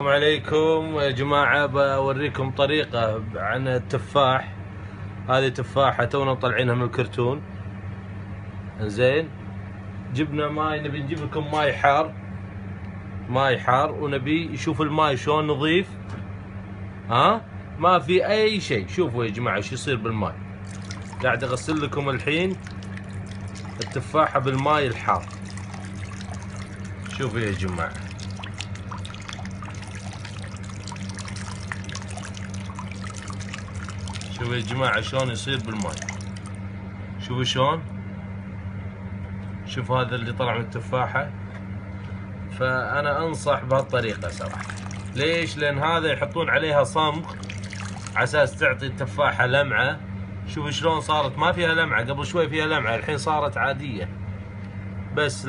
السلام عليكم يا جماعة، بوريكم طريقة عن التفاح. هذه تفاحة تونا مطلعينها من الكرتون. زين، جبنا ماي، نبي نجيب لكم ماي حار ونبي نشوف الماي شلون نظيف. ما في اي شيء. شوفوا يا جماعة شو يصير بالماي. قاعد اغسل لكم الحين التفاحة بالماي الحار. شوفوا يا جماعة، شوفوا يا جماعة شلون يصير بالماي. شوفوا شلون، شوف هذا اللي طلع من التفاحة. فأنا أنصح بهالطريقة صراحة. ليش؟ لأن هذا يحطون عليها صمغ على أساس تعطي التفاحة لمعة. شوف شلون صارت، ما فيها لمعة، قبل شوي فيها لمعة، الحين صارت عادية. بس